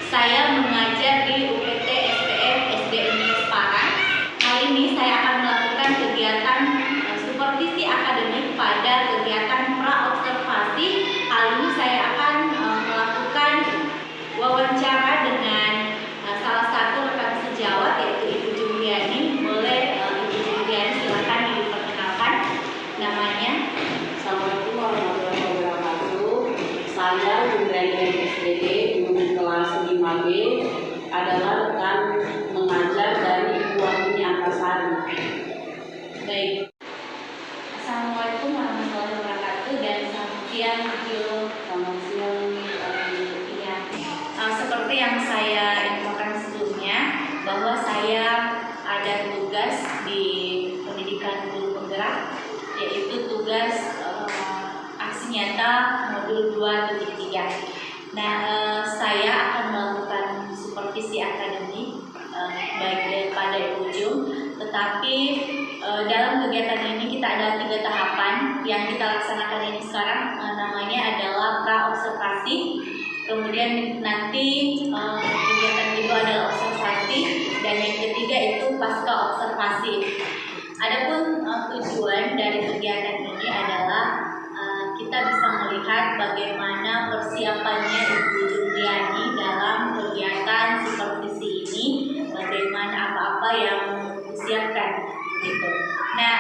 Saya mengajar di UPT STM SD Unikes Parang. Kali ini saya akan melakukan kegiatan supervisi akademik pada kegiatan pra-observasi. Kali ini saya akan melakukan wawancara dengan salah satu rekan sejawat, yaitu Ibu Juliani. Boleh Ibu Juliani silakan diperkenalkan namanya. Assalamualaikum warahmatullahi wabarakatuh. Saya Juliani SDG guru kelas 5B, adalah rekan mengajar dari Ibu Wahini Antasari. Baik. Assalamualaikum warahmatullahi wabarakatuh dan selamat siang Ibu. Selamat siang. Ya, seperti yang saya infokan sebelumnya, bahwa saya ada tugas di pendidikan guru penggerak, yaitu tugas aksi nyata modul 2.3. Nah, saya akan melakukan supervisi akademik baik daripada Ibu Jum, tetapi dalam kegiatan ini kita ada 3 tahapan yang kita laksanakan ini sekarang. Namanya adalah pra-observasi, kemudian nanti kegiatan kedua adalah observasi, dan yang ketiga itu pasca observasi. Adapun tujuan dari kegiatan ini adalah kita bisa melihat bagaimana persiapannya Ibu Juliani dalam kegiatan supervisi ini, bagaimana apa-apa yang disiapkan gitu. Nah,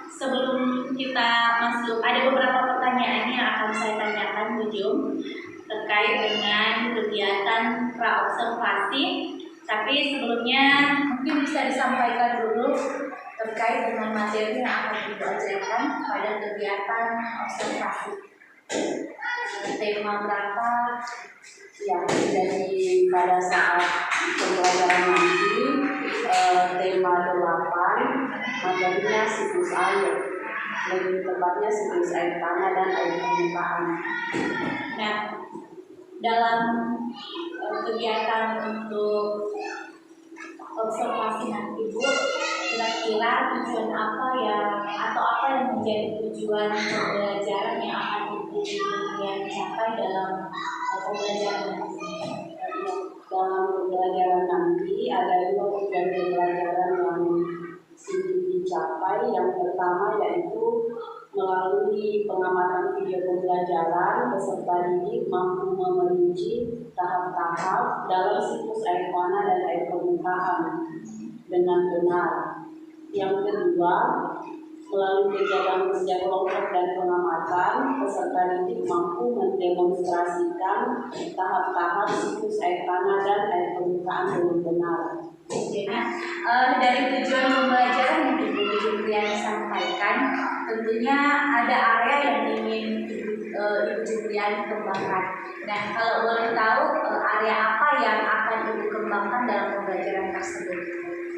sebelum kita masuk, ada beberapa pertanyaan yang akan saya tanyakan Bu Jum terkait dengan kegiatan pra-observasi. Tapi sebelumnya mungkin bisa disampaikan dulu terkait dengan materi yang akan diajarkan pada kegiatan observasi. Tema berapa yang jadi pada saat pembelajaran nanti, tema 8, materinya siklus air, lebih tepatnya siklus air tanah dan air permukaan. Nah, dalam kegiatan untuk observasi nanti Bu, kira-kira tujuan apa atau apa yang menjadi tujuan pembelajaran yang akan Ibu capai dalam pembelajaran nanti? Dalam pembelajaran nanti ada 2 tujuan pembelajaran yang ingin dicapai. Yang pertama yaitu melalui pengamatan video pembelajaran, peserta didik mampu merinci tahap-tahap dalam siklus air tanah dan air permukaan dengan benar. Yang kedua, melalui kegiatan kerja kelompok dan pengamatan, peserta didik mampu mendemonstrasikan tahap-tahap siklus air tanah dan air permukaan dengan benar. Jadi, dari tujuan pembelajaran yang Ibu Juliani sampaikan, tentunya ada area yang ingin Ibu Juliani kembangkan. Nah, kalau boleh tahu area apa yang akan Ibu kembangkan dalam pembelajaran tersebut?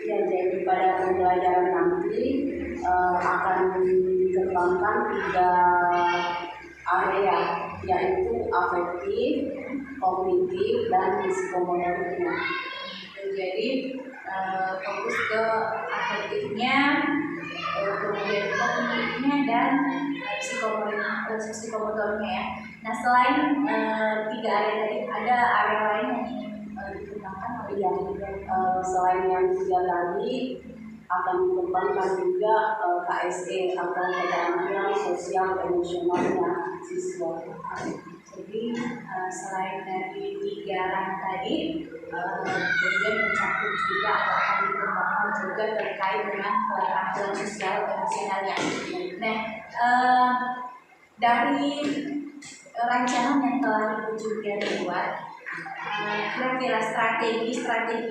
Ya, jadi pada pembelajaran nanti akan dikembangkan 3 area, yaitu afektif, kognitif, dan psikomotoriknya. Jadi fokus ke afektifnya, kemudian kognitifnya, dan psikomotoriknya ya. Nah, selain 3 area tadi, ada area lain yang ingin dikembangkan oleh selain yang 3 tadi, akan dikembangkan juga KSE atau keterampilan sosial emosionalnya siswa. Jadi selain dari 3 area tadi, kemudian mencakup juga atau akan dikembangkan juga terkait dengan keterampilan sosial emosionalnya. Nah, dari rancangan yang telah Ibu Juliani buat, kira-kira strategi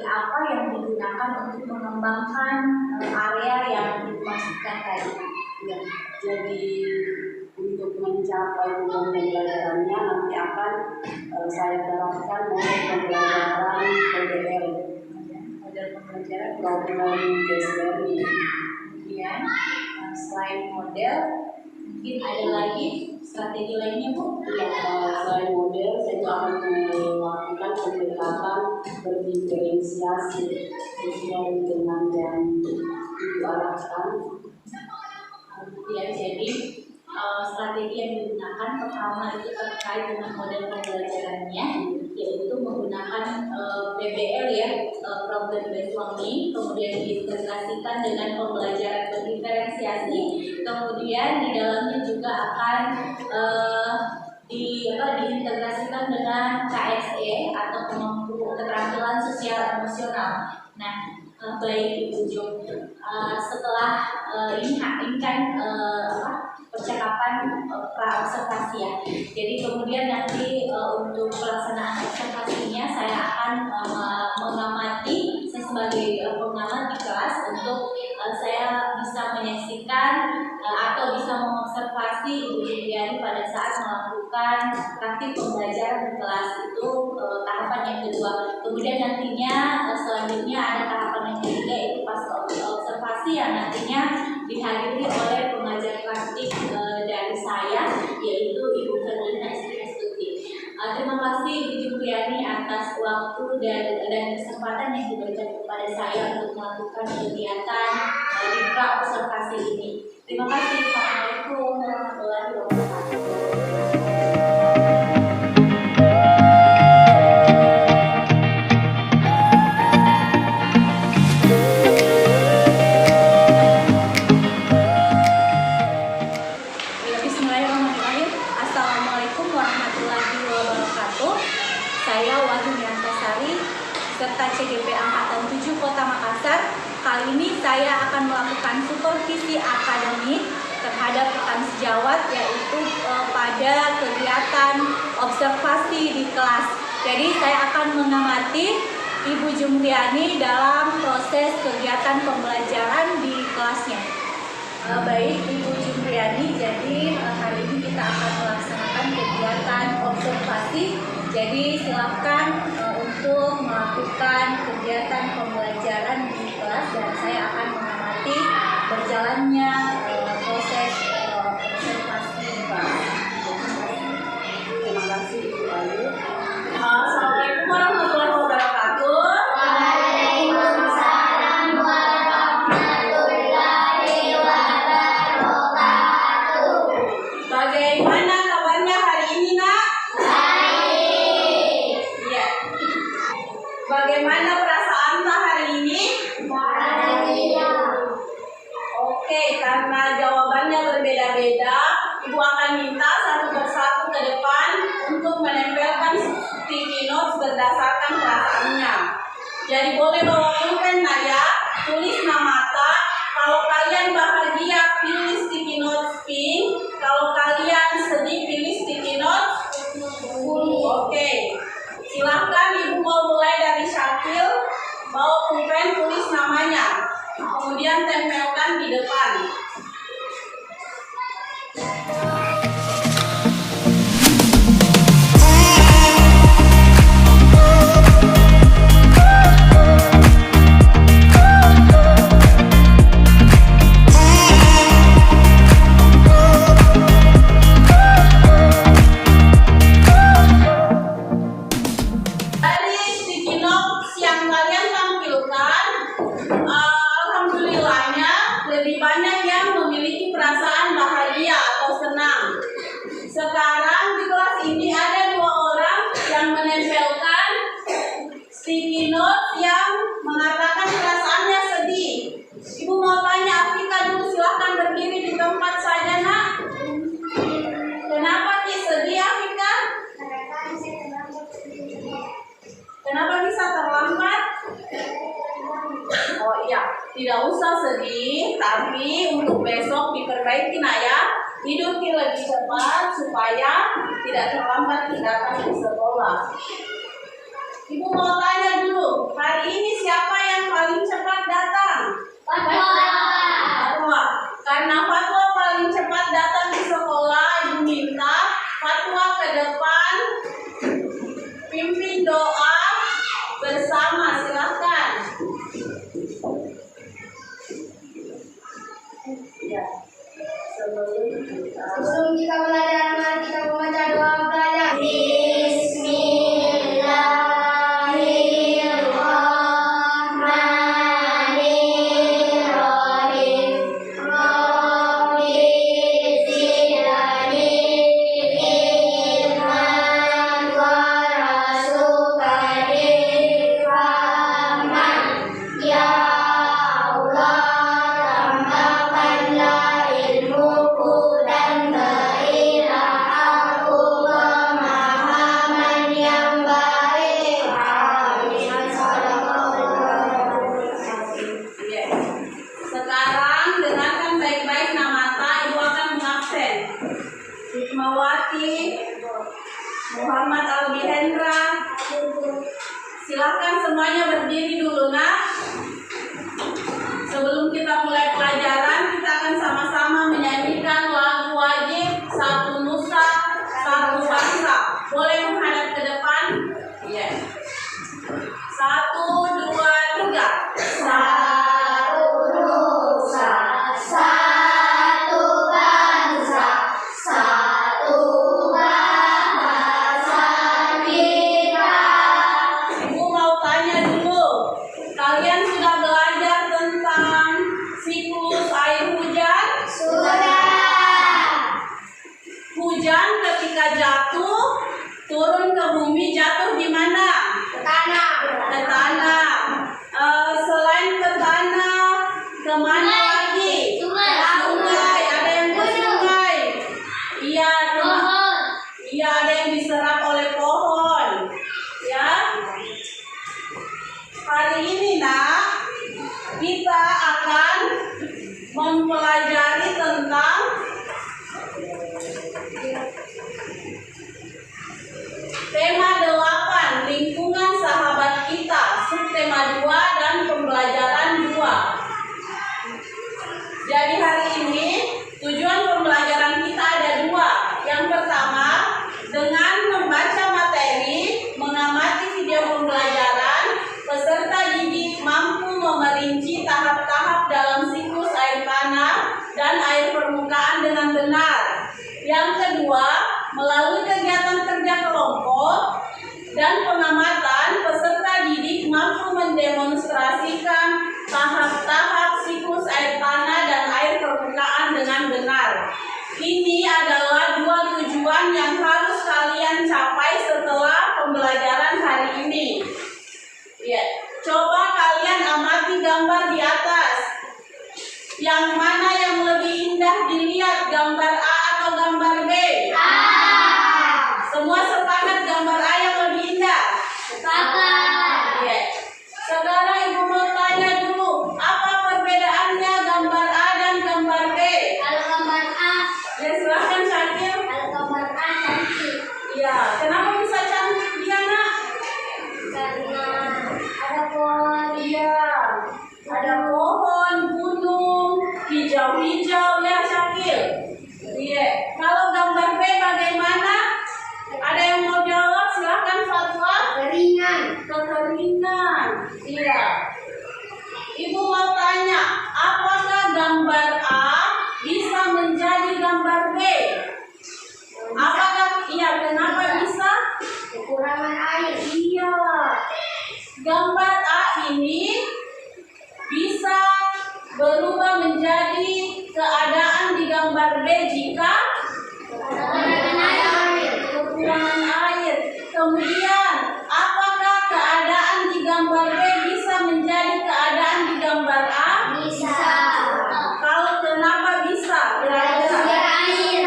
apa yang digunakan untuk mengembangkan area yang dimaksudkan tadi? Ya, jadi untuk mencapai tujuan pembelajarannya nanti akan saya terapkan model pembelajaran PDL, model pembelajaran problem based learning. Kemudian selain model, mungkin ada lagi strategi lainnya Bu? Ya, selain model, saya akan melakukan pendekatan berdiferensiasi sesuai dengan yang diarahkan. Ya, jadi strategi yang digunakan pertama itu terkait dengan model pembelajarannya, yaitu yaitu menggunakan PBL ya, problem based learning, kemudian diintegrasikan dengan pembelajaran berdiferensiasi, kemudian di dalamnya juga akan diintegrasikan dengan KSE atau keterampilan sosial emosional. Nah, baik Ibu Jum, setelah ini kan percakapan pra-observasi ya. Jadi kemudian nanti untuk pelaksanaan observasinya saya akan mengamati, saya sebagai pengamat di kelas untuk saya bisa menyaksikan atau bisa mengobservasi Ibu Juliani pada saat melakukan praktik pembelajaran di kelas. Itu tahapan yang kedua. Kemudian nantinya selanjutnya ada tahapan yang ketiga, itu pas observasi yang nantinya dihadiri oleh pengajar praktik dari saya, yaitu Ibu Herlina Istuti. Terima kasih Ibu Juliani atas waktu dan kesempatan yang diberikan kepada saya untuk melakukan kegiatan di pra-observasi ini. Terima kasih. Assalamualaikum warahmatullahi wabarakatuh. Bismillahirrahmanirrahim. Assalamualaikum warahmatullahi wabarakatuh. Saya Wahyu Yantasari, serta CGP Angkatan 7 Kota Makassar. Kali ini saya akan melakukan supervisi akademik terhadap rekan sejawat, yaitu pada kegiatan observasi di kelas. Jadi saya akan mengamati Ibu Jumriani dalam proses kegiatan pembelajaran di kelasnya. Baik Ibu Jumriani, jadi hari ini kita akan melaksanakan kegiatan observasi. Jadi silakan untuk melakukan kegiatan pembelajaran di kelas dan saya akan mengamati berjalannya proses observasi di kelas. Terima kasih Ibu Ayu. Assalamualaikum warahmatullahi wabarakatuh. Waalaikumsalam warahmatullahi wabarakatuh. Bagaimana kabarnya hari ini, Nak? Baik. Iya. Bagaimana perasaan Nak hari ini? Bahagia. Oke, karena jawabannya berbeda-beda, Ibu akan minta satu persatu ke depan untuk menempelkan sticky notes berdasarkan perasaannya. Jadi boleh bawa pulpen ya, tulis nama tak. Kalau kalian bahagia, pilih sticky notes pink. Kalau kalian sedih, pilih sticky notes kuning. Oke, silahkan Ibu mau mulai dari Syakil. Bawa pulpen, tulis namanya. Kemudian tempelkan di depan. Dari sticky notes yang kalian tampilkan, alhamdulillahnya lebih banyak yang memiliki perasaan bahagia atau senang. Sekarang di kelas ini ada 2 orang yang menempelkan sticky note yang mengatakan perasaannya sedih. Ibu mau tanya Afika dulu, silahkan berdiri di tempat saja, Nak. Kenapa Ki sedih, Afika? Kenapa bisa terlambat? Oh iya, tidak usah sedih, tapi untuk besok diperbaiki Nak ya. Tidur lebih cepat supaya tidak terlambat datang di sekolah. Ibu mau tanya dulu, hari ini siapa yang paling cepat datang? Fatwa. Karena Fatwa paling cepat datang di sekolah, Ibu minta Fatwa ke depan, pimpin doa bersama, silahkan. Ya, sebelum Sebelum kita belajar, mari kita membaca doa belajar. Bismillahirrahmanirrahim. Rabbi zidni ilman wa rasul Silahkan semuanya berdiri dulu, nak. Sebelum kita mulai pelajaran, kita akan sama-sama menyanyikan lagu wajib Satu Nusa, Satu Bangsa. Boleh menghadap ke depan? Yes. 1, 2, 3. Satu nusa, satu bangsa, satu bahasa kita. Ibu mau tanya dulu, kalian sudah belajar tentang siklus air hujan? Sudah. Hujan ketika jatuh, turun ke bumi, jatuh di mana? Ke tanah. Ke tanah. Selain ke tanah, kemana lagi? Sungai. Sungai. Ada yang ke sungai. Iya, Pohon. iya, ada yang diserap oleh pohon. Ya. Hari ini, nak, kita akan mempelajari tentang tema 8, lingkungan sahabat kita, subtema 2 dan pembelajaran 2. Jadi hari ini tujuan pembelajaran kita ada 2. Yang pertama, dengan membaca materi, mengamati video pembelajaran, peserta didik mampu memerinci tahap-tahap dalam siklus air tanah dan air permukaan dengan benar. Yang kedua, melalui kegiatan kerja kelompok dan pengamatan, peserta didik mampu mendemonstrasikan tahap-tahap siklus air tanah dan air permukaan dengan benar. Ini adalah 2 tujuan yang harus kalian capai setelah pembelajaran hari ini. Ya, coba kalian amati gambar di atas. Yang mana yang lebih indah dilihat, gambar A atau gambar B? Semua sepakat gambar A yang lebih indah? Sepakat. Ya. Sekarang ibu mau tanya dulu, apa perbedaannya gambar A dan gambar B? Kalau gambar A, Ya, silahkan Syakir. kalau gambar A cantik. Ya, kenapa bisa cantik dia, nak? Karena ada pohon. Iya, ada pohon, gunung, hijau-hijau ya Syakir. Iya, kalau gambar B bagaimana? Ada yang mau jawab? Silahkan Fatwa. Keringan. Kekeringan. Iya. Ibu mau tanya, apakah gambar A bisa menjadi gambar B? Apakah iya? Kenapa bisa? Kekurangan air. Iya. Gambar A ini bisa berubah menjadi keadaan di gambar B jika Kekurangan air. kekurangan air. Kemudian, apakah keadaan di gambar B bisa menjadi keadaan di gambar A? Bisa. Kalau kenapa bisa? Kira-kira? Air.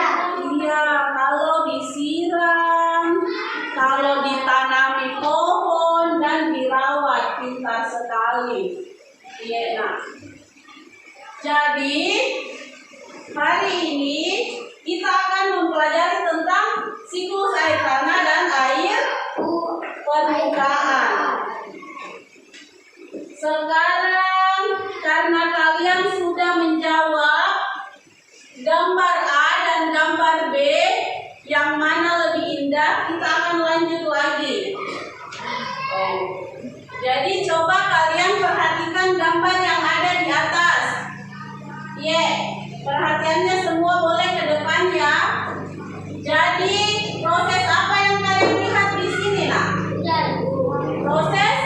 Iya, kalau disiram, kalau ditanami pohon dan dirawat, pintar sekali. Iya, nah. Jadi, hari ini kita akan mempelajari tentang siklus air tanah dan air permukaan. Sekarang, karena kalian sudah menjawab gambar A dan gambar B, yang mana lebih indah, kita akan lanjut lagi. Jadi coba kalian perhatikan gambar yang ada di atas. Perhatiannya semua boleh ke depan ya. Jadi proses apa yang kalian lihat di sini, nak? Proses?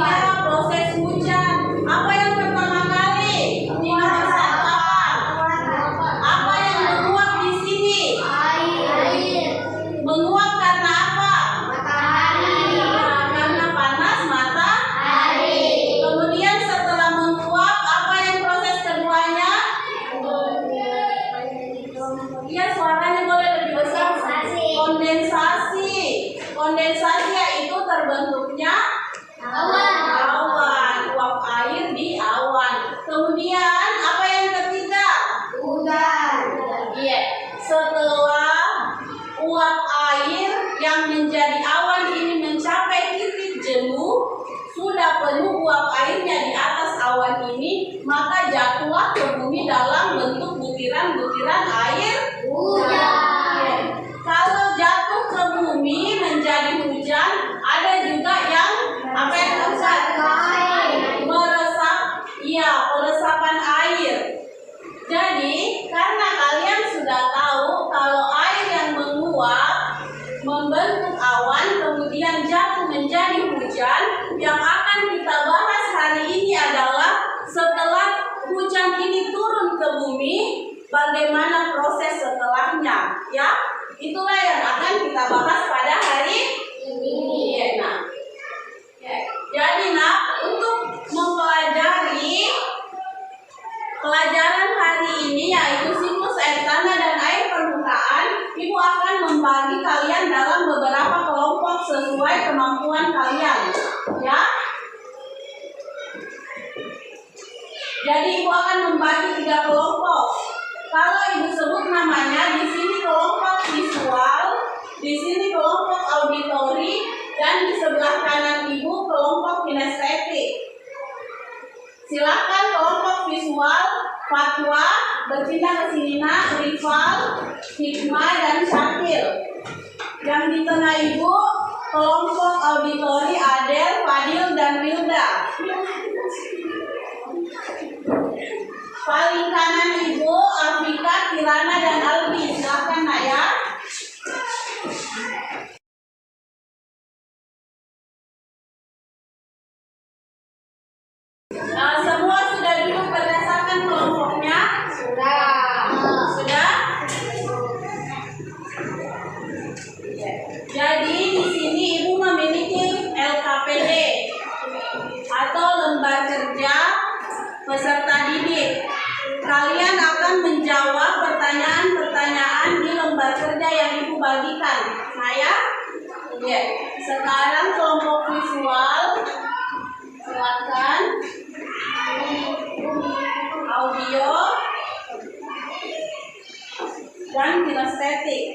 Iya, proses hujan. Apa yang pertama kali? Di nomor 1 apa? Apa yang menguap di sini? Air. Menguap karena apa? Matahari. Karena panas matahari. Kemudian setelah menguap, apa yang proses keduanya? Iya, suaranya boleh lebih besar. Kondensasi. Kondensasi yaitu terbentuknya awan. Uap air di awan. Kemudian apa yang ketiga? Hujan. Iya. Setelah uap air yang menjadi awan ini mencapai titik jenuh, bagaimana proses setelahnya, ya. Itulah yang akan kita bahas pada hari ini. Ya, nah. Jadi, untuk mempelajari pelajaran hari ini yaitu siklus air tanah dan air permukaan, Ibu akan membagi kalian dalam beberapa kelompok sesuai kemampuan kalian, ya. Jadi Ibu akan membagi 3 kelompok. Kalau Ibu sebut namanya, di sini kelompok visual, di sini kelompok auditori, dan di sebelah kanan Ibu kelompok kinestetik. Silakan kelompok visual, Fatwa, berpindah ke sini Rival, Hikmah, dan Syakir. Yang di tengah Ibu kelompok auditori Adel, Fadil, dan Wilda. Paling kanan Ibu Afika, Kirana, dan Albi. Silakan Nak ya. Semua sudah duduk berdasarkan kelompoknya? Sudah? Jadi di sini Ibu memiliki LKPD atau lembar kerja peserta didik. Kalian akan menjawab pertanyaan-pertanyaan di lembar kerja yang Ibu bagikan. Nah ya? Sekarang kelompok visual, silakan. Audio dan kinestetik.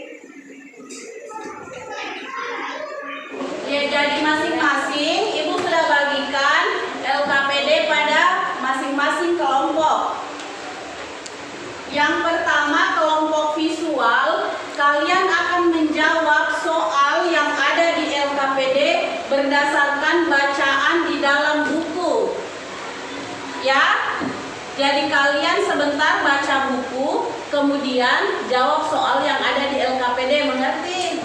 Ya, jadi masing-masing Ibu sudah bagikan LKPD pada masing-masing kelompok. Yang pertama kelompok visual, kalian akan menjawab soal yang ada di LKPD berdasarkan bacaan di dalam buku. Ya, jadi kalian sebentar baca buku, kemudian jawab soal yang ada di LKPD, mengerti?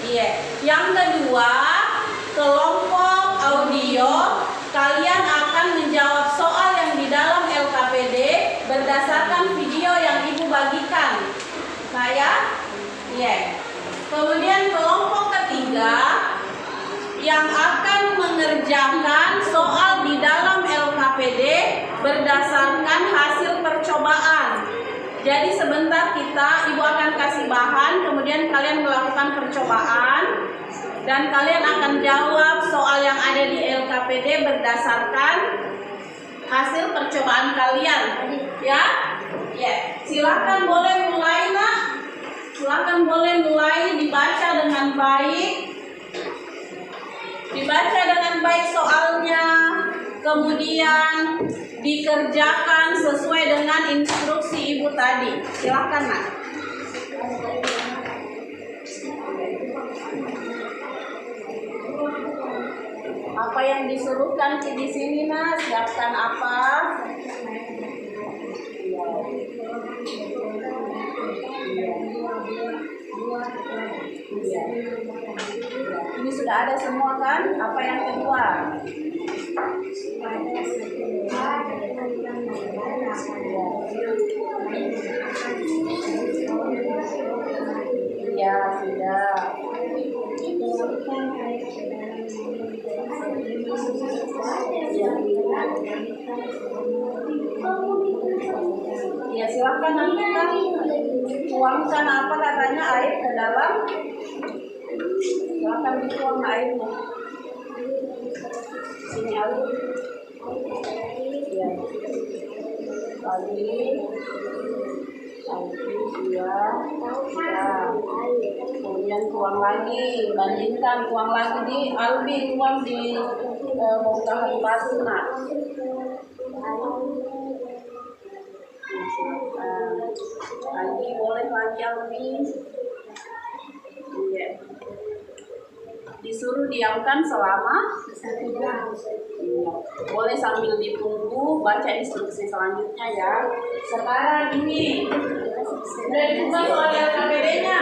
Iya. Yang kedua, kelompok audio, kalian akan menjawab soal yang di dalam LKPD berdasarkan video yang Ibu bagikan. Nah ya? Iya. Kemudian kelompok ketiga yang akan mengerjakan soal di dalam LKPD berdasarkan hasil percobaan. Jadi sebentar Ibu akan kasih bahan, kemudian kalian melakukan percobaan dan kalian akan jawab soal yang ada di LKPD berdasarkan hasil percobaan kalian. Ya? Ya. Silakan boleh mulai Nak. Silakan boleh mulai, dibaca dengan baik. Dibaca dengan baik soalnya, kemudian dikerjakan sesuai dengan instruksi Ibu tadi. Silakan Nak. Apa yang disuruhkan di sini Nak? Siapkan apa? Ini sudah ada semua kan? Apa yang kedua? Ya, sudah. Ya, silakan nanti kan tuangkan apa katanya air ke dalam. Silakan dituang airnya. Sini air. Ya. Tadi ya. Kemudian tuang lagi, bandingkan, tuang lagi di Albi, tuang di bongkahan batu Nak. Lagi boleh lagi Albi. Ya. Disuruh diamkan selama 1 jam. Boleh sambil ditunggu baca instruksi selanjutnya ya. Sekarang ini sudah dibuka soal LKPD-nya.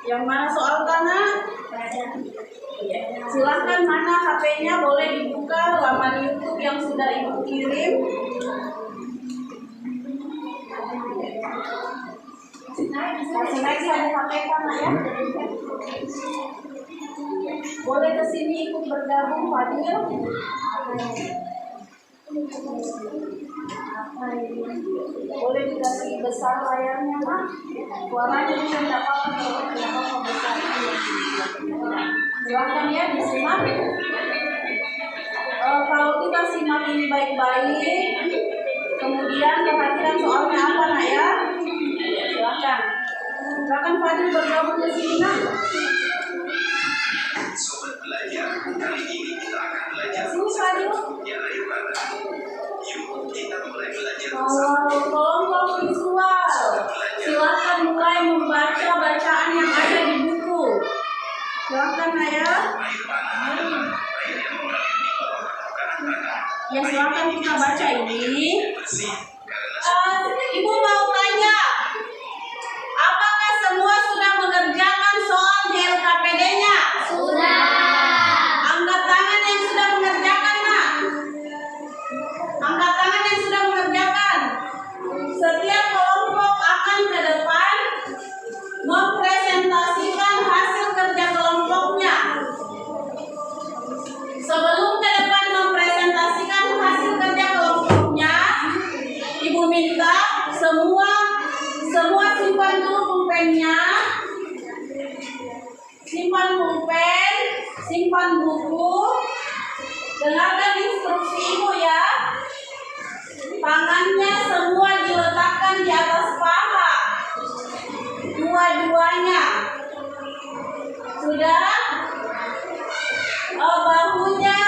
Yang mana soal tanah? Silahkan mana HP-nya boleh dibuka laman YouTube yang sudah Ibu kirim. Kasih naik saja HP kan ya. Boleh ke sini ikut bergabung Fadil. Boleh dikasih besar layarnya Mak. Suaranya bisa tidak apa-apa kalau tidak apa-apa besar. Silakan ya disimak. Kalau kita simak ini baik-baik, kemudian perhatikan soalnya apa nak ya? Silakan. Silakan Fadil bergabung ke sini nak. Sobat belajar, kali ini kita akan belajar Sini Fadil. Yuk, kita mulai belajar Kelompok visual. Silakan mulai membaca bacaan yang ada di buku. Silakan ya. Ya silakan kita baca ini. Ibu mau tanya, apakah semua sudah mengerjakan soal di LKPD-nya? Sudah. Angkat tangan yang sudah mengerjakan, Nak. Angkat tangan yang sudah mengerjakan. Setiap kelompok akan ke depan mempresentasikan hasil kerja kelompoknya. Sebelum ke depan mempresentasikan hasil kerja kelompoknya, Ibu minta semua simpan dulu pulpennya, simpan pulpen, simpan buku, dengarkan instruksi Ibu ya. Tangannya semua diletakkan di atas paha, dua-duanya. Sudah? Bahunya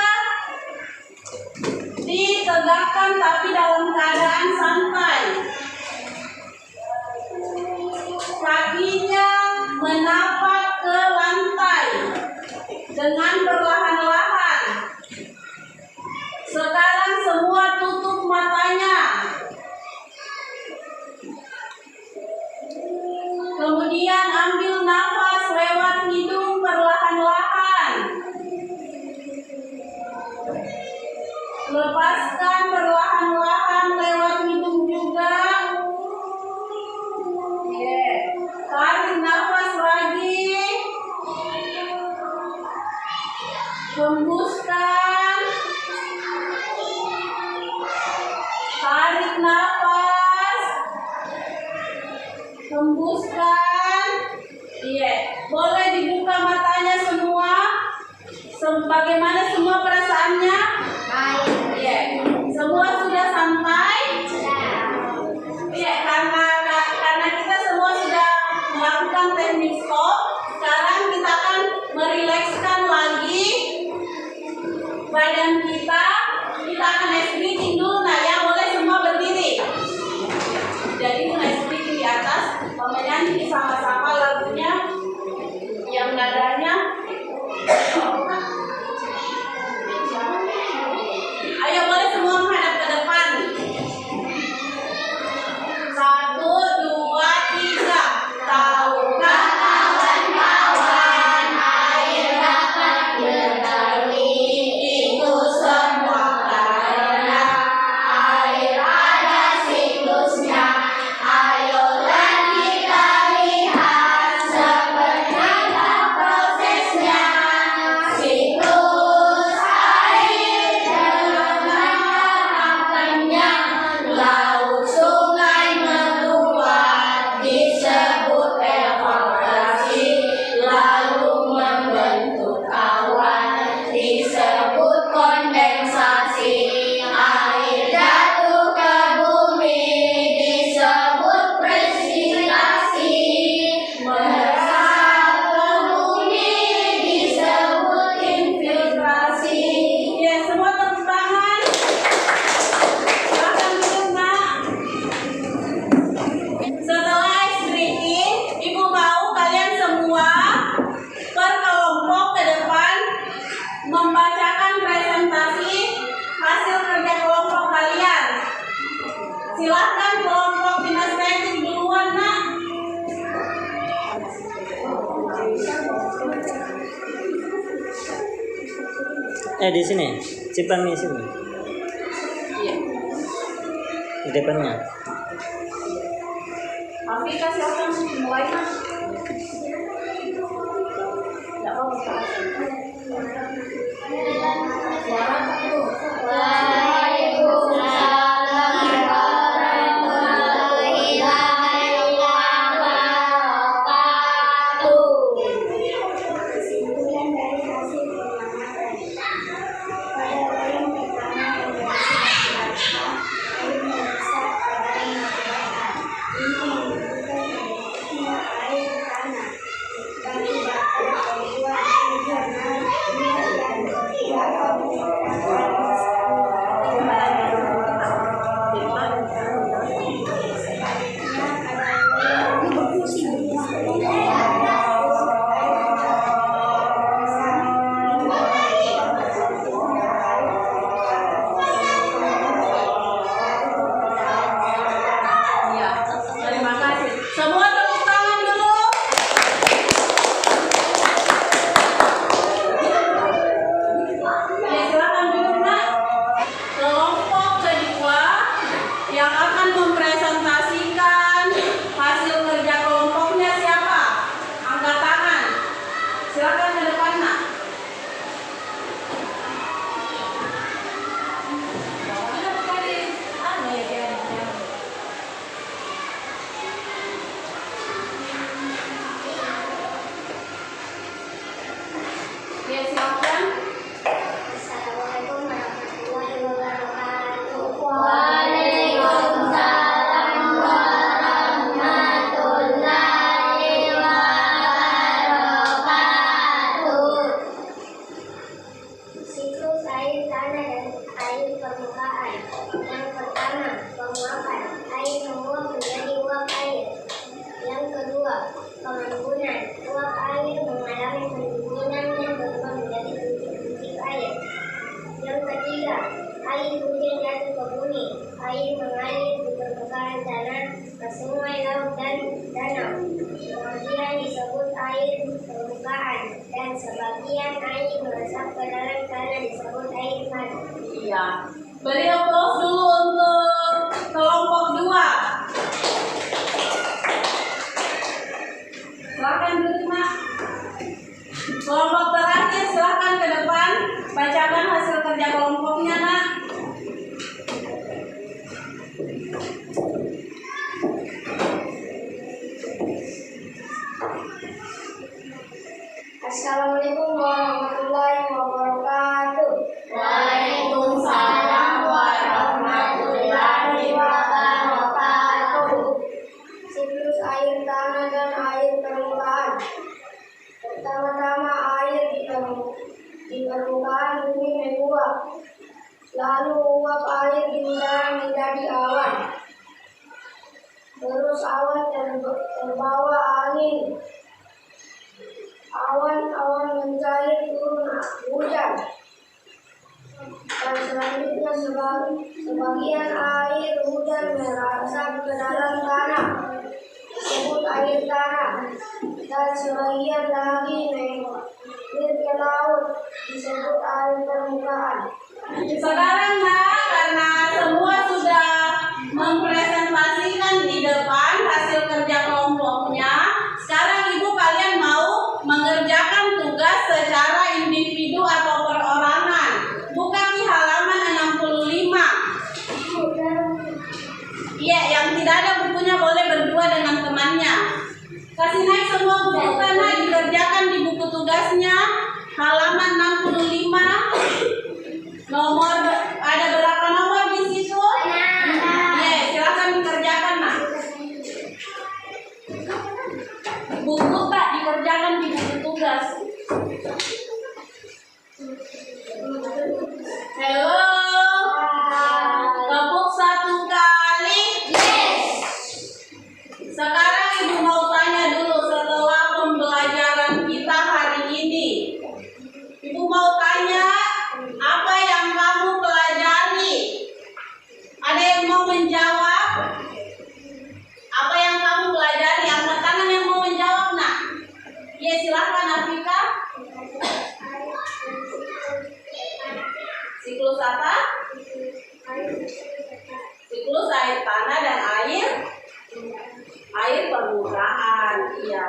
ditegakkan tapi dalam keadaan santai. Kakinya menapak ke lantai dengan perlahan-lahan. Sekarang semua tutup matanya. Kemudian ambil nafas lewat hidung perlahan-lahan. Lepaskan perlahan-lahan lewat hidung juga. Tarik nafas lagi. Hembuskan. Tarik nafas. Hembuskan. Iya. Boleh dibuka matanya semua. Bagaimana semua perasaannya? Baik. Iya. Semua sudah santai? Sudah. Iya, karena kita semua sudah melakukan teknik stop. Sekarang kita akan merilekskan lagi badan kita. Kita akan ice breathing dulu, nah ya, boleh semua berdiri. Jadi ice breathing di atas, menyanyi sama-sama lagunya yang nadanya. Ayo boleh semua menghadap ke depan. 1, 2, 3. Tahukah kawan-kawan air dapat berdalur itu semua karena air ada siklusnya. Ayolah kita lihat seperti apa prosesnya. Siklus air dalam harapannya. Laut sungai meluap disebut evaporasi, lalu membentuk awan disebut kondensasi. Air jatuh ke bumi disebut presitasi, meresap ke bumi disebut infiltrasi. Ya, semua tepuk tangan. Silakan duduk, Nak. Setelah ice breathing, Ibu mau kalian semua per kelompok ke depan membacakan presentasi hasil kerja kelompok kalian. Silahkan kelompok kinestetik duluan, Nak. Di sini, simpan di sini, Iya. di depannya. Afrika silakan mulai Mas. Tidak apa-apa. Kesimpulan dari hasil pengamatan. Pada poin pertama air meresap ke dalam masyarakat. Ini menunjukkan adanya air tanah. Bagi bakal kedua karena minyak dan tidak Iya. Terima kasih. Semua tepuk tangan dulu. Ya, silakan duduk, Nak. Kelompok kedua yang akan mempresentasikan hasil kerja kelompoknya siapa? Angkat tangan. Silakan ke depan, Nak. Ya, silakan. Assalamualaikum warahmatullahi wabarakatuh. Waalaikumsalam warahmatullahi wabarakatuh. Siklus air tanah dan air permukaan. Yang pertama, penguapan. Air menguap menjadi uap air. Yang kedua, pengambunan. Uap air mengalami pendinginan dan berubah menjadi butir-butir air. Yang ketiga, air hujan jatuh ke bumi. Air mengalir di permukaan tanah ke sungai, laut, dan danau. Sebagian disebut air permukaan dan sebagian air meresap ke dalam tanah disebut air tanah. Iya. Beri aplaus dulu untuk kelompok 2. Silakan duduk, Nak. Kelompok terakhir silakan ke depan. Bacakan hasil kerja kelompoknya, Nak. Assalamualaikum warahmatullahi wabarakatuh. Waalaikumsalam warahmatullahi wabarakatuh. Siklus air tanah dan air permukaan. Pertama-tama air di permukaan bumi menguap. Lalu uap air di udara menjadi awan. Terus awan terbawa angin. Awan-awan mencair turun hujan. Dan selanjutnya sebagian air hujan meresap ke dalam tanah disebut air tanah, dan sebagian lagi mengalir ke laut disebut air permukaan. Sekarang, Nak, karena semua sudah mempresentasikan di depan hasil kerja kelompoknya, sekarang Ibu kalian mau mengerjakan tugas secara individu atau perorangan. Buka di halaman 65. Iya, yang tidak ada bukunya boleh berdua dengan temannya. Kasih naik semua buku tanah, dikerjakan di buku tugasnya halaman 65. Nomor, ada berapa nomor di situ? Iya, silakan dikerjakan, Nak. Buku tak dikerjakan di buku tugas. Halo. Tepuk satu kali. Sekarang Ibu mau tanya dulu setelah pembelajaran kita hari ini. Ibu mau tanya apa yang kamu pelajari? Ada yang mau menjawab? Apa yang kamu pelajari? Angkat tangan yang mau menjawab, Nak. Ya, silakan Afrika. apa? Siklus air tanah dan air permukaan. Iya.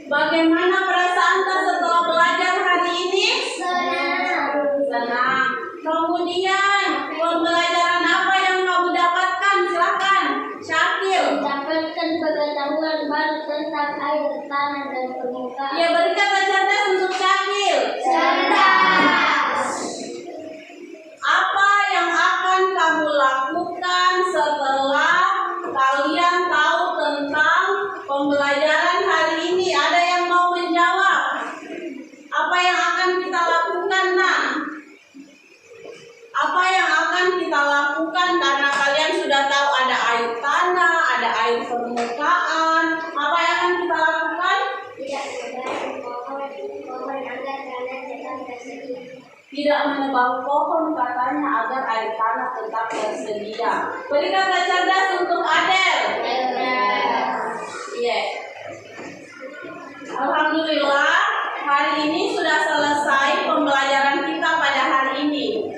Bagaimana perasaan Anda setelah belajar hari ini? Senang. Kemudian pembelajaran apa yang kamu dapatkan? Silakan, Syakil. Mendapatkan pengetahuan baru tentang air, tanah, dan permukaan. Ya, beri kata cerdas untuk Syakil. Cerdas. Apa yang akan kamu lakukan setelah kalian tahu tentang pembelajaran hari ini? Ada yang mau menjawab? Apa yang akan kita lakukan, Nak? Apa yang akan kita lakukan karena kalian sudah tahu ada air tanah, ada air permukaan? Apa yang akan kita lakukan? Tidak menebang pohon agar tanah tetap tersedia. Tidak menebang pohon katanya agar air tanah tetap tersedia. Beri kata cerdas untuk Adel. Iya. Alhamdulillah, hari ini sudah selesai pembelajaran kita pada hari ini.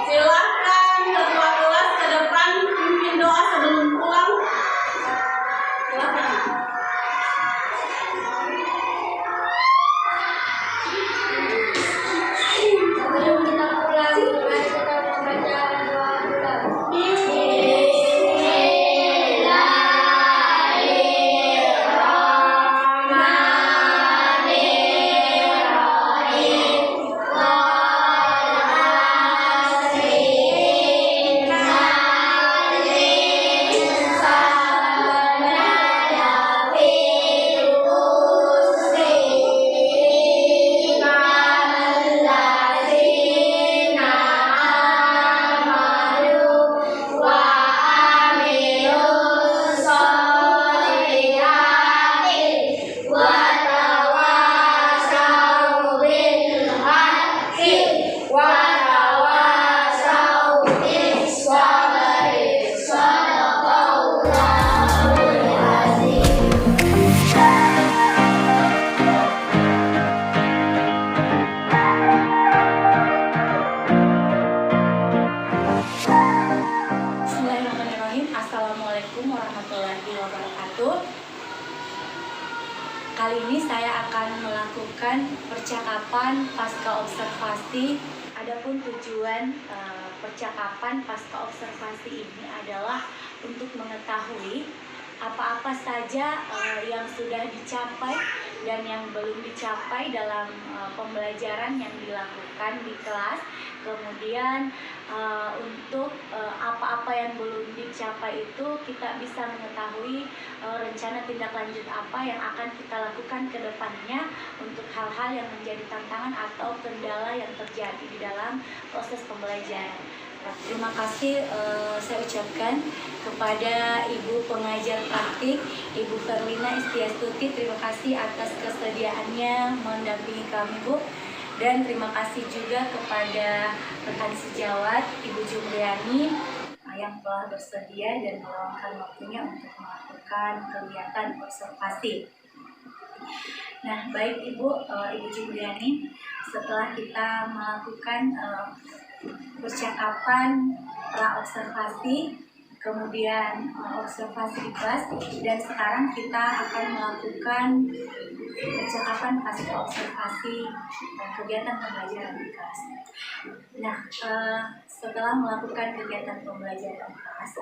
Silakan ketua kelas ke depan pimpin doa sebelum pulang. Silakan. Sebelum kita pulang, mari kita membaca doa pulang. Bismillahirrahmanirrahim. Assalamualaikum warahmatullahi wabarakatuh. Kali ini saya akan melakukan percakapan pasca observasi. Adapun tujuan percakapan pasca observasi ini adalah untuk mengetahui apa-apa saja yang sudah dicapai dan yang belum dicapai dalam pembelajaran yang dilakukan di kelas. Kemudian untuk apa-apa yang belum dicapai itu kita bisa mengetahui rencana tindak lanjut apa yang akan kita lakukan ke depannya untuk hal-hal yang menjadi tantangan atau kendala yang terjadi di dalam proses pembelajaran. Terima kasih saya ucapkan kepada Ibu pengajar praktik, Ibu Ferlina Istiastuti. Terima kasih atas kesediaannya mendampingi kami, Bu. Dan terima kasih juga kepada rekan sejawat, Ibu Jumriani, yang telah bersedia dan meluangkan waktunya untuk melakukan kegiatan observasi. Nah, baik Ibu Jumriani, setelah kita melakukan percakapan pra-observasi, kemudian observasi di kelas, dan sekarang kita akan melakukan percakapan pasca observasi kegiatan pembelajaran di kelas. Nah, setelah melakukan kegiatan pembelajaran di kelas,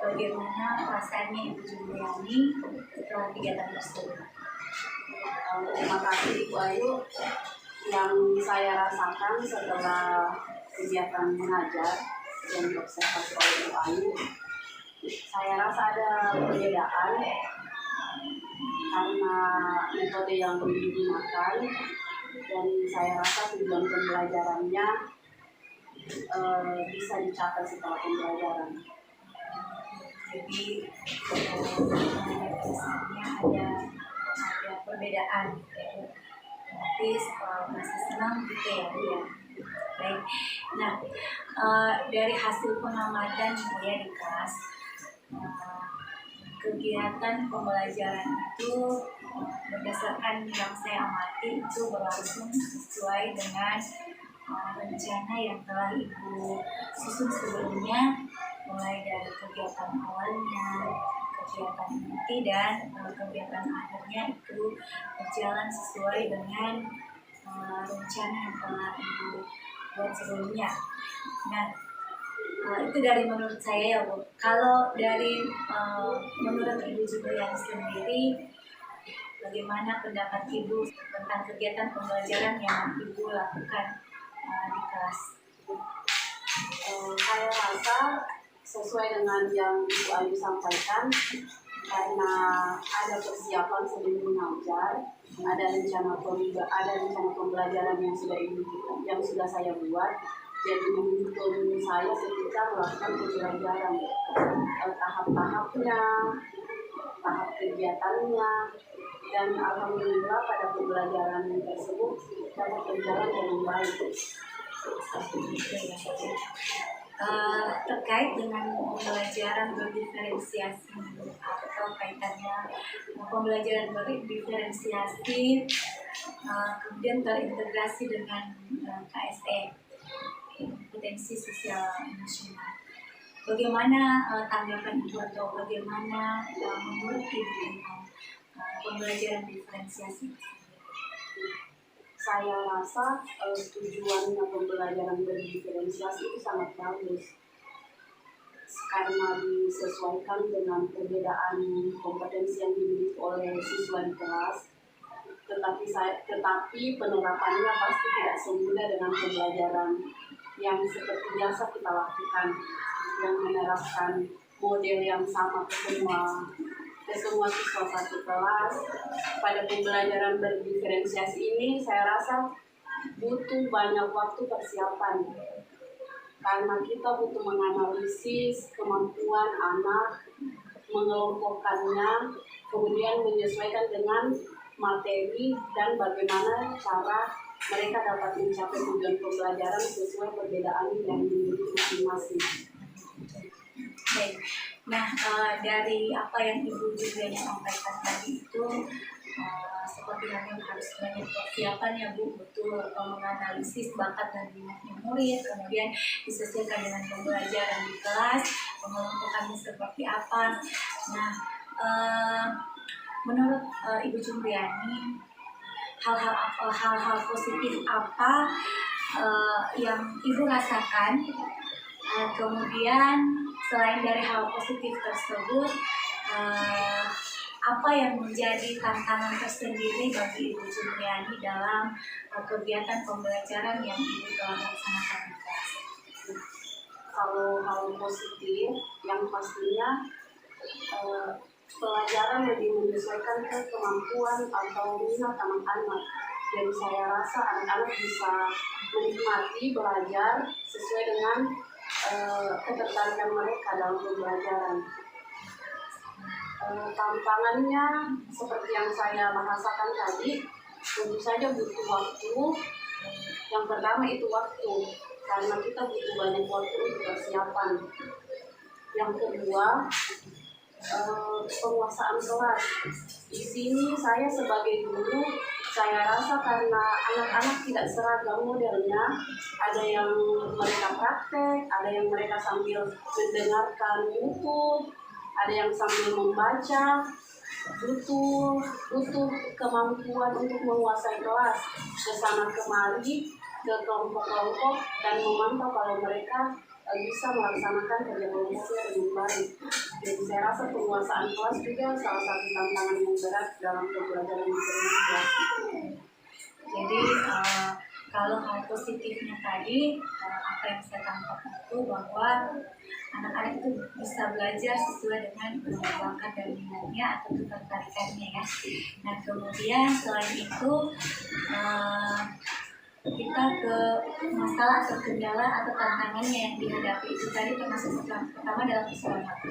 bagaimana perasaannya Ibu Jumriani setelah kegiatan tersebut? Terima kasih Ibu Ayu. Yang saya rasakan setelah kegiatan mengajar dan observasi oleh Ibu Ayu, saya rasa ada perbedaan karena metode yang digunakan, dan saya rasa tujuan pembelajarannya bisa dicapai setelah pembelajaran. Jadi kesannya ada perbedaan. Tapi masih senang gitu ya, Bu ya. Baik. Nah, dari hasil pengamatan ya di kelas, kegiatan pembelajaran itu berdasarkan yang saya amati itu berlangsung sesuai dengan rencana yang telah Ibu susun sebelumnya, mulai dari kegiatan awalnya, kegiatan inti, dan kegiatan akhirnya itu berjalan sesuai dengan rencana yang telah Ibu buat sebelumnya. Nah, itu dari menurut saya ya Bu. Kalau dari menurut Ibu Juliani sendiri, bagaimana pendapat Ibu tentang kegiatan pembelajaran yang Ibu lakukan di kelas? Saya rasa sesuai dengan yang Ibu Ayu sampaikan, karena ada persiapan sebelum mengajar, ada rencana pembelajaran yang sudah saya buat, jadi menuntun saya ketika melakukan pembelajaran, tahap-tahapnya, tahap kegiatannya, dan alhamdulillah pada pembelajaran tersebut dapat berjalan dengan baik. Terkait dengan pembelajaran berdiferensiasi atau kaitannya pembelajaran berdiferensiasi kemudian terintegrasi dengan KSE, kompetensi sosial emosional. Bagaimana tanggapan Ibu atau bagaimana menurut Ibu tentang pembelajaran diferensiasi? Saya rasa tujuannya pembelajaran berdiferensiasi itu sangat bagus karena disesuaikan dengan perbedaan kompetensi yang dimiliki oleh siswa di kelas. Tetapi penerapannya pasti tidak semudah dengan pembelajaran yang seperti biasa kita lakukan, yang menerapkan model yang sama ke semua siswa satu kelas. Pada pembelajaran berdiferensiasi ini saya rasa butuh banyak waktu persiapan karena kita butuh menganalisis kemampuan anak, mengelompokkannya, kemudian menyesuaikan dengan materi dan bagaimana cara mereka dapat mencapai tujuan pembelajaran sesuai perbedaan yang dimiliki masing-masing. Baik. Nah, dari apa yang Ibu juga sampaikan tadi itu seperti yang harus banyak persiapan ya Bu, betul menganalisis bakat dan minatnya murid, kemudian disesuaikan dengan pembelajaran di kelas, mengelompokannya seperti apa. Nah, menurut Ibu Juliani, hal-hal positif apa yang Ibu rasakan, kemudian selain dari hal positif tersebut, apa yang menjadi tantangan tersendiri bagi Ibu Juliani dalam kegiatan pembelajaran yang Ibu telah laksanakan di kelas? Kalau hal positif, yang pastinya pelajaran lebih menyesuaikan ke kemampuan atau minat anak-anak. Jadi saya rasa anak-anak bisa menikmati belajar sesuai dengan ketertarikan mereka dalam pembelajaran. Tantangannya seperti yang saya bahasakan tadi, tentu saja butuh waktu. Yang pertama itu waktu, karena kita butuh banyak waktu untuk persiapan. Yang kedua, penguasaan kelas. Di sini saya sebagai guru, saya rasa karena anak-anak tidak seragam modelnya, ada yang mereka praktek, ada yang mereka sambil mendengarkan YouTube, ada yang sambil membaca. Butuh kemampuan untuk menguasai kelas, kesana kemari, ke kelompok-kelompok, dan memantau kalau mereka bisa melaksanakan kerja kelompoknya dengan baik. Jadi saya rasa penguasaan kelas juga salah satu tantangan yang berat dalam pembelajaran diferensiasi. Jadi kalau hal positifnya tadi, apa yang saya tangkap itu bahwa anak-anak itu bisa belajar sesuai dengan bakat dan minatnya atau ketertarikannya ya. Nah kemudian selain itu kita ke masalah atau kendala atau tantangannya yang dihadapi itu tadi termasuk pertama adalah persoalan waktu,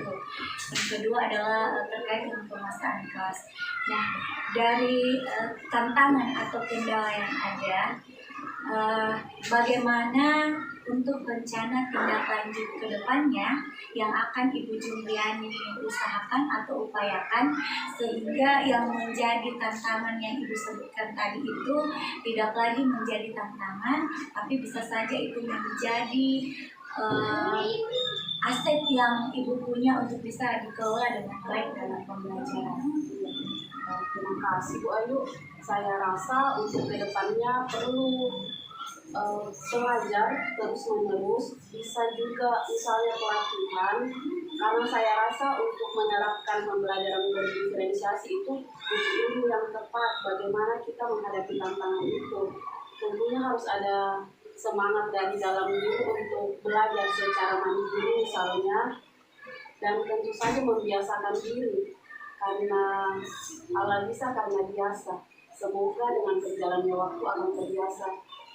yang kedua adalah terkait dengan penguasaan kelas. Nah dari tantangan atau kendala yang ada, bagaimana untuk rencana tindak lanjut ke depannya yang akan Ibu Jumriani usahakan atau upayakan sehingga yang menjadi tantangan yang Ibu sebutkan tadi itu tidak lagi menjadi tantangan, tapi bisa saja itu menjadi aset yang Ibu punya untuk bisa dikelola dengan baik dalam pembelajaran. Terima kasih Bu Ayu. Saya rasa untuk kedepannya perlu belajar terus-menerus, bisa juga misalnya pelatihan, karena saya rasa untuk menerapkan pembelajaran berdiferensiasi itu butuh ilmu yang tepat bagaimana kita menghadapi tantangan itu. Tentunya harus ada semangat dari dalam diri untuk belajar secara mandiri misalnya, dan tentu saja membiasakan diri karena Allah bisa karena biasa. Semoga dengan berjalannya waktu akan terbiasa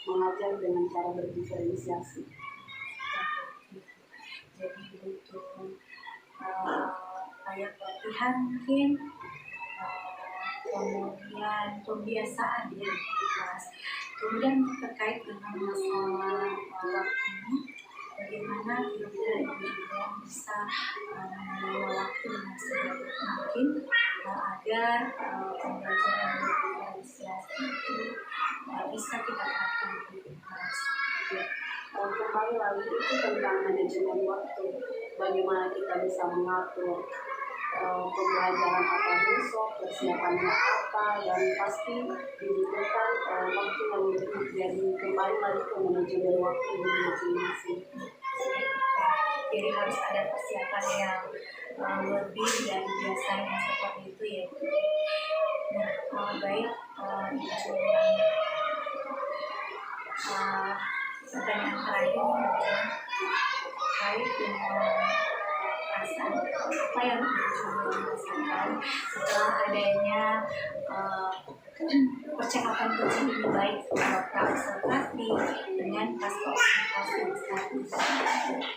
mengajar dengan cara berdiferensiasi. Jadi butuh kayak pelatihan mungkin, kemudian pembiasaan ya di kelas. Kemudian terkait dengan masalah waktu ini, bagaimana kira-kira Ibu juga bisa mengelola waktu dengan sebaik mungkin agar pembelajaran berdiferensiasi itu bisa kita terapkan di kelas. Kembali lagi itu tentang manajemen waktu, bagaimana kita bisa mengatur pembelajaran apa besok, persiapannya apa, dan pasti dibutuhkan waktu yang lebih. Jadi kembali lagi ke manajemen waktu di masing-masing. Jadi harus ada persiapan yang lebih dari biasanya seperti itu ya. Nah, baik, pertanyaan terakhir terkait dengan perasaan apa yang Ibu rasakan setelah adanya percakapan kucing ini, baik pra-observasi dengan pasca observasi saat ini.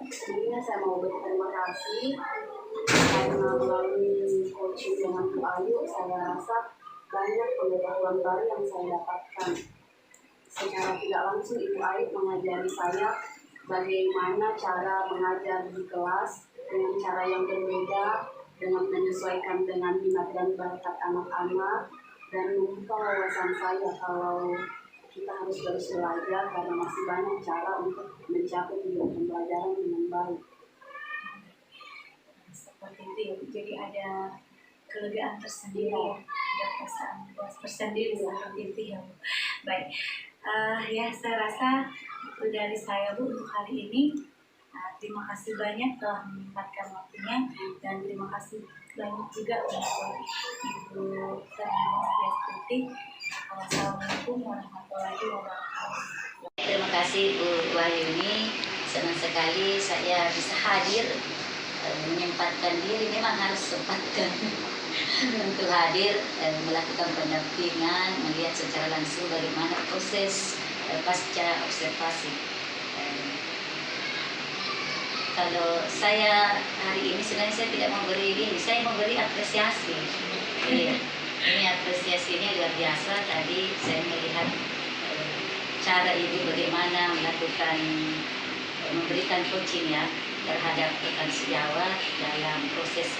Sebelumnya saya mau berterima kasih karena melalui coaching dengan Bu Ayu, saya rasa banyak pengetahuan baru yang saya dapatkan. Secara tidak langsung Ibu Ayu mengajari saya bagaimana cara mengajar di kelas dengan cara yang berbeda, dengan menyesuaikan dengan minat dan bakat anak-anak, dan membuka wawasan saya kalau kita harus terus belajar karena masih banyak cara untuk mencapai tujuan pembelajaran dengan baik. Seperti itu ya, jadi ada kelegaan tersendiri ya, ada perasaan puas tersendiri seperti itu ya. Baik, ya saya rasa itu dari saya Bu untuk hari ini. Terima kasih banyak telah menyempatkan waktunya, dan terima kasih banyak juga untuk Ibu Setiastuti. Wassalamualaikum warahmatullahi wabarakatuh. Terima kasih Bu Wahyuni, senang sekali saya bisa hadir, menyempatkan diri, memang harus sempatkan untuk hadir melakukan pendampingan, melihat secara langsung bagaimana proses pasca observasi. Kalau saya hari ini sebenarnya saya tidak memberi ini, saya memberi apresiasi. Iya, ini apresiasinya luar biasa. Tadi saya melihat cara Ibu bagaimana melakukan memberikan coaching ya terhadap rekan sejawat dalam proses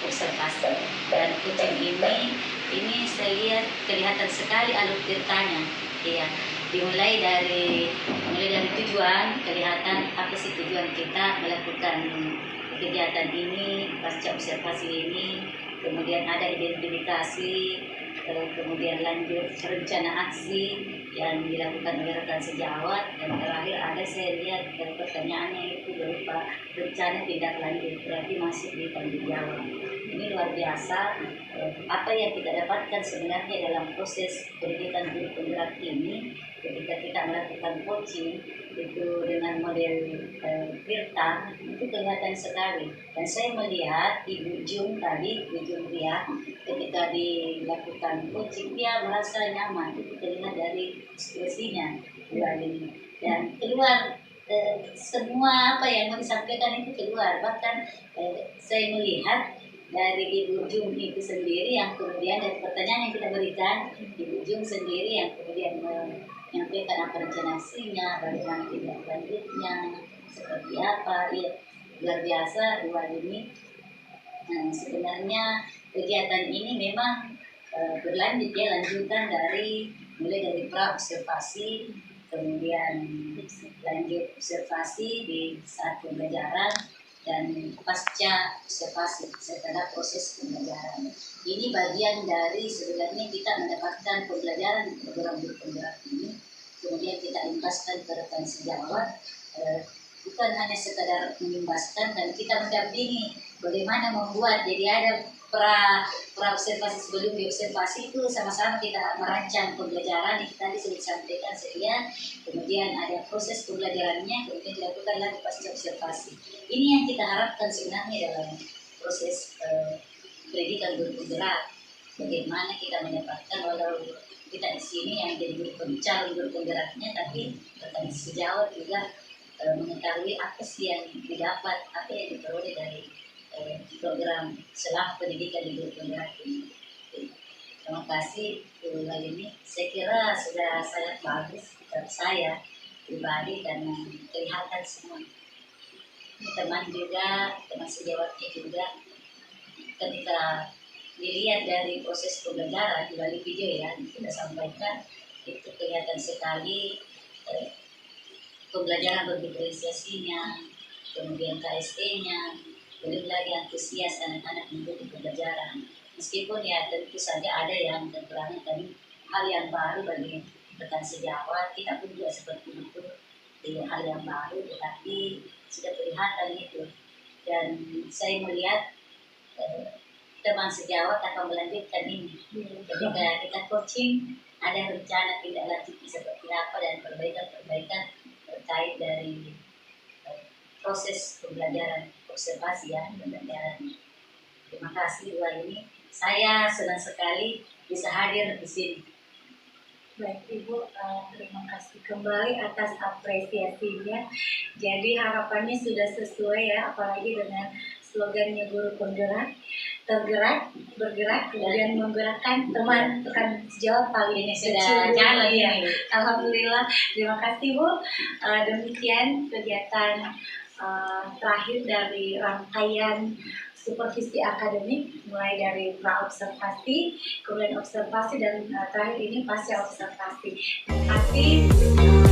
observasi. Dan coaching ini saya lihat kelihatan sekali alur ceritanya. Iya, dimulai dari tujuan, kelihatan apa sih tujuan kita melakukan kegiatan ini, pasca observasi ini, kemudian ada identifikasi, kemudian lanjut rencana aksi yang dilakukan oleh rekan sejawat, dan terakhir ada saya lihat pertanyaannya itu berupa rencana tindak lanjut, berarti masih di tanggung jawab. Ini luar biasa apa yang kita dapatkan sebenarnya dalam proses pendidikan guru penggerak ini ketika kita melakukan coaching itu dengan model Tirta, itu kelihatan sekali. Dan saya melihat Ibu Jum tadi, Ibu Jumria, ketika dilakukan coaching dia merasa nyaman, itu terlihat dari ekspresinya ini, dan keluar semua apa yang mau disampaikan itu keluar. Bahkan saya melihat dari Ibu Jum itu sendiri yang kemudian dari pertanyaan yang kita berikan, Ibu Jum sendiri yang kemudian menyampaikan apa rencana bagaimana tindak lanjutnya, seperti apa. Ya, luar biasa luar ini. Nah, sebenarnya kegiatan ini memang berlanjut ya, lanjutan dari mulai dari pra observasi, kemudian lanjut observasi di saat pembelajaran, dan pasca observasi setelah proses pembelajaran. Ini bagian dari sebenarnya kita mendapatkan pembelajaran di program penggerak ini, kemudian kita imbaskan ke rekan sejawat, bukan hanya sekadar mengimbaskan, dan kita mendampingi bagaimana membuat. Jadi ada pra observasi, sebelum diobservasi itu sama-sama kita merancang pembelajaran yang tadi sudah disampaikan sekian, kemudian ada proses pembelajarannya, kemudian dilakukan lagi pasca observasi. Ini yang kita harapkan sebenarnya dalam proses pendidikan guru penggerak. Bagaimana kita mendapatkan, walau kita di sini yang jadi calon guru penggeraknya, tapi rekan sejawat juga mengetahui apa sih yang didapat, apa yang diperoleh dari program selama pendidikan di guru penggerak ini. Terima kasih Bu ini. Saya kira sudah sangat bagus dari saya pribadi, karena kelihatan semua teman juga, teman sejawatnya juga, ketika dilihat dari proses pembelajaran di balik video ya kita sampaikan, itu kelihatan sekali pembelajaran berdiferensiasinya, kemudian KST-nya, belum lagi antusias anak-anak mengikuti pembelajaran. Meskipun ya tentu saja ada yang kekurangan dan hal yang baru bagi rekan sejawat, kita pun juga seperti itu, hal yang baru, tetapi sudah kelihatan itu. Dan saya melihat teman sejawat akan melanjutkan ini. Ketika kita coaching, ada rencana tindak lanjut seperti apa dan perbaikan-perbaikan terkait dari proses pembelajaran observasi ya, pembelajaran. Terima kasih Bu ini. Saya senang sekali bisa hadir di sini. Baik Ibu, terima kasih kembali atas apresiasinya. Jadi harapannya sudah sesuai ya, apalagi dengan slogannya guru penggerak, tergerak, bergerak, kemudian menggerakkan teman rekan sejawat paling Ini sudah jalan ya. ini. Alhamdulillah, terima kasih Bu. Demikian kegiatan terakhir dari rangkaian supervisi akademik, mulai dari pra observasi, kemudian observasi, dan terakhir ini pasca observasi. Terima kasih.